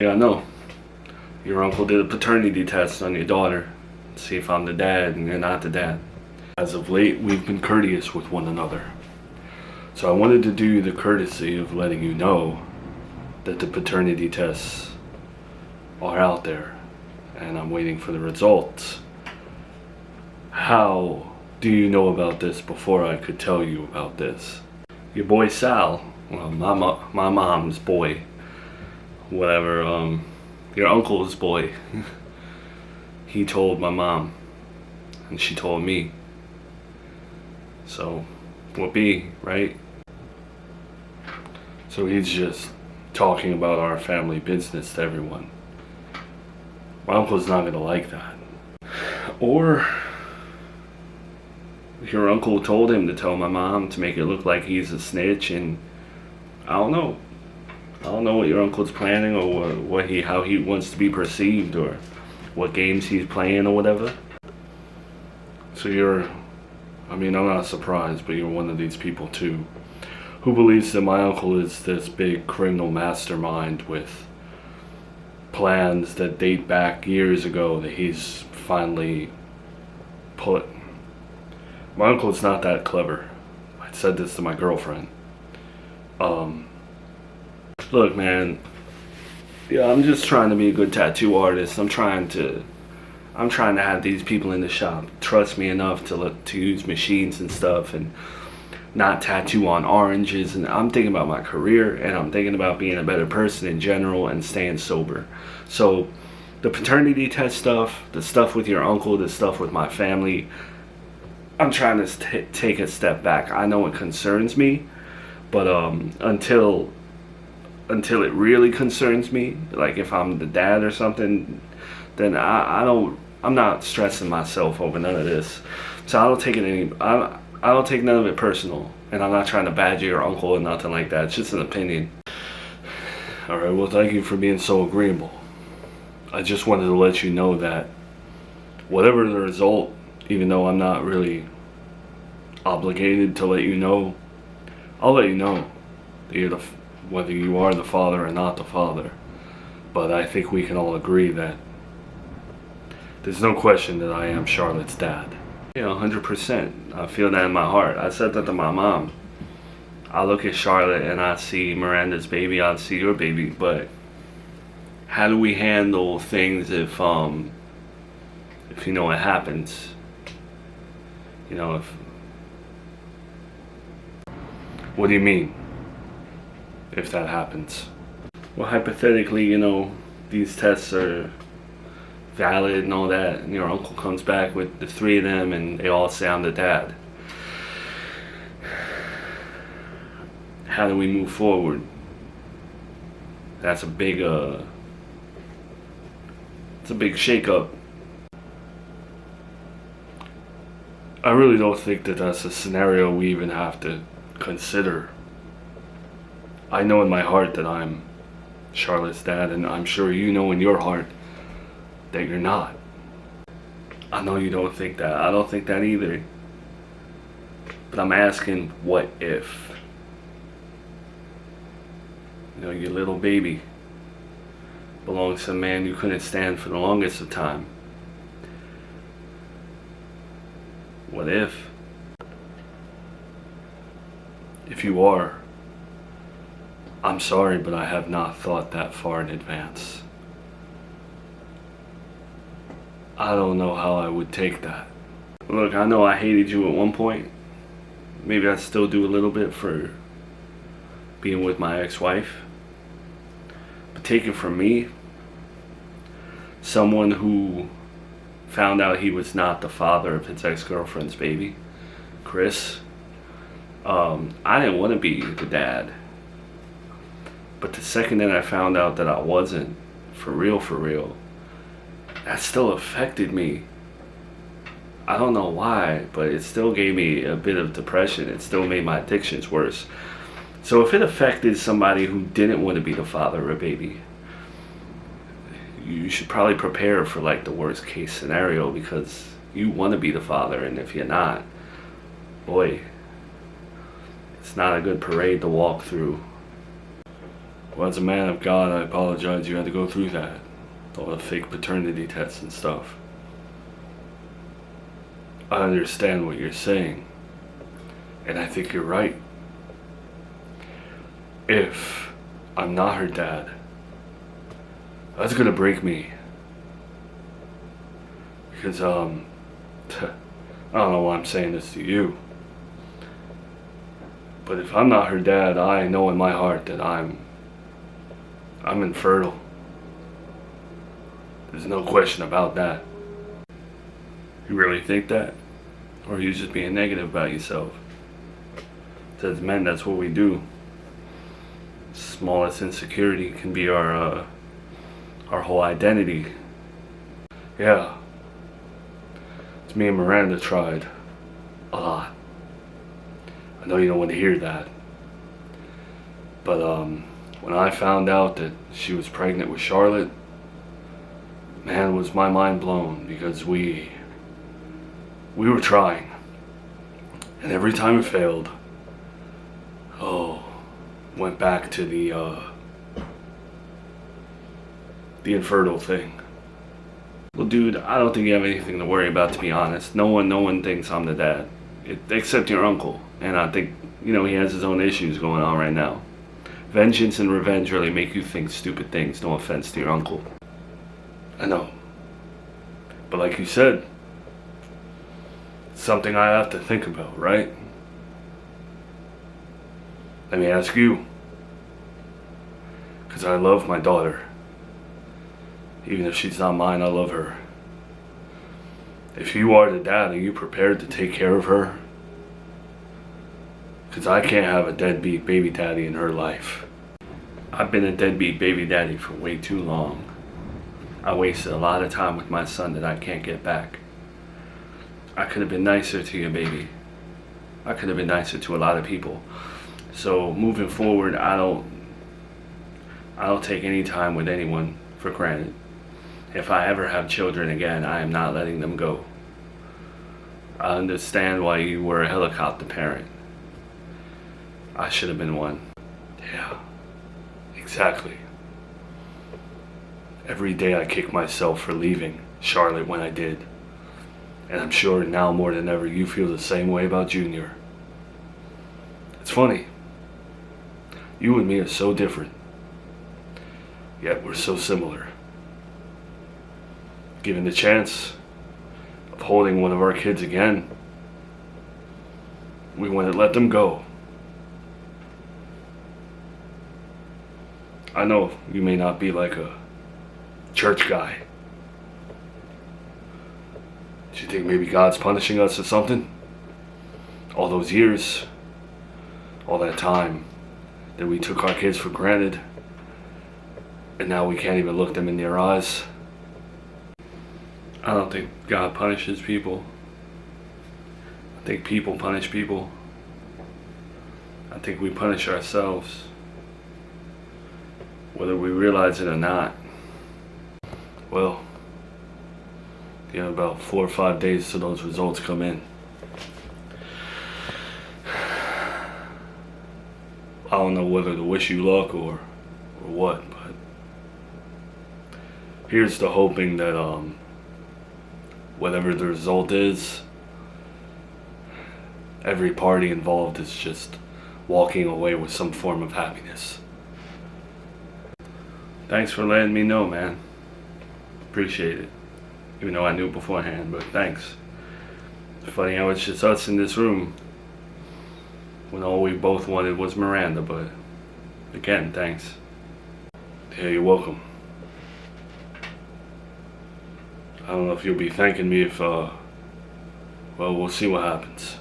Yeah, I know. Your uncle did a paternity test on your daughter. See if I'm the dad and you're not the dad. As of late, we've been courteous with one another. So I wanted to do the courtesy of letting you know that the paternity tests are out there and I'm waiting for the results. How do you know about this before I could tell you about this? Your boy Sal, well, my mom's boy, whatever, your uncle's boy, he told my mom, and she told me. So, would be, right? So he's just talking about our family business to everyone. My uncle's not gonna like that. Or your uncle told him to tell my mom to make it look like he's a snitch, and I don't know. I don't know what your uncle's planning, or how he wants to be perceived, or what games he's playing or whatever. So I'm not surprised, but you're one of these people too, who believes that my uncle is this big criminal mastermind with plans that date back years ago that he's finally put. My uncle's not that clever. I said this to my girlfriend. Look, man. Yeah, I'm just trying to be a good tattoo artist. I'm trying to have these people in the shop trust me enough to use machines and stuff and not tattoo on oranges. And I'm thinking about my career, and I'm thinking about being a better person in general and staying sober. So the paternity test stuff, the stuff with your uncle, the stuff with my family, I'm trying to take a step back. I know it concerns me, but until it really concerns me, like if I'm the dad or something, then I'm not stressing myself over none of this. So I don't take none of it personal, and I'm not trying to badger your uncle or nothing like that. It's just an opinion. All right, well, thank you for being so agreeable. I just wanted to let you know that whatever the result, even though I'm not really obligated to let you know, I'll let you know that whether you are the father or not the father. But I think we can all agree that there's no question that I am Charlotte's dad. Yeah, 100%. I feel that in my heart. I said that to my mom. I look at Charlotte and I see Miranda's baby, I see your baby, but how do we handle things if you know it happens? You know, what do you mean, if that happens? Well, hypothetically, these tests are valid and all that, and your uncle comes back with the three of them and they all say I'm the dad. How do we move forward? That's a big it's a big shakeup. I really don't think that that's a scenario we even have to consider. I know in my heart that I'm Charlotte's dad, and I'm sure you know in your heart that you're not. I know you don't think that. I don't think that either. But I'm asking, what if? Your little baby belongs to a man you couldn't stand for the longest of time. What if? If you are, I'm sorry, but I have not thought that far in advance. I don't know how I would take that. Look, I know I hated you at one point. Maybe I still do a little bit for being with my ex-wife. But take it from me, someone who found out he was not the father of his ex-girlfriend's baby, Chris. I didn't want to be the dad. But the second that I found out that I wasn't, for real, that still affected me. I don't know why, but it still gave me a bit of depression. It still made my addictions worse. So if it affected somebody who didn't want to be the father of a baby, you should probably prepare for like the worst case scenario, because you want to be the father, and if you're not, boy, it's not a good parade to walk through. Well, as a man of God, I apologize you had to go through that. All the fake paternity tests and stuff. I understand what you're saying. And I think you're right. If I'm not her dad, that's gonna break me. Because, I don't know why I'm saying this to you. But if I'm not her dad, I know in my heart that I'm infertile. There's no question about that. You really think that? Or are you just being negative about yourself? As men, that's what we do. Smallest insecurity can be our whole identity. Yeah. It's me and Miranda tried a lot. I know you don't want to hear that. But when I found out that she was pregnant with Charlotte, man, was my mind blown, because we were trying. And every time it failed, went back to the infertile thing. Well, dude, I don't think you have anything to worry about, to be honest. No one thinks I'm the dad, except your uncle. And I think, he has his own issues going on right now. Vengeance and revenge really make you think stupid things. No offense to your uncle. I know. But like you said, it's something I have to think about, right? Let me ask you. Because I love my daughter. Even if she's not mine, I love her. If you are the dad, are you prepared to take care of her? Because I can't have a deadbeat baby daddy in her life. I've been a deadbeat baby daddy for way too long. I wasted a lot of time with my son that I can't get back. I could have been nicer to you, baby. I could have been nicer to a lot of people. So moving forward, I don't take any time with anyone for granted. If I ever have children again, I am not letting them go. I understand why you were a helicopter parent. I should have been one. Yeah, exactly. Every day I kick myself for leaving Charlotte when I did. And I'm sure now more than ever you feel the same way about Junior. It's funny. You and me are so different. Yet we're so similar. Given the chance of holding one of our kids again, we wouldn't let them go. I know you may not be like a church guy. Do you think maybe God's punishing us or something? All those years, all that time that we took our kids for granted, and now we can't even look them in their eyes. I don't think God punishes people. I think people punish people. I think we punish ourselves, whether we realize it or not. Well, you have about 4 or 5 days till those results come in. I don't know whether to wish you luck or what, but here's to hoping that whatever the result is, every party involved is just walking away with some form of happiness. Thanks for letting me know, man. Appreciate it. Even though I knew beforehand, but thanks. It's funny how it's just us in this room when all we both wanted was Miranda, but again, thanks. Yeah, you're welcome. I don't know if you'll be thanking me if, well, we'll see what happens.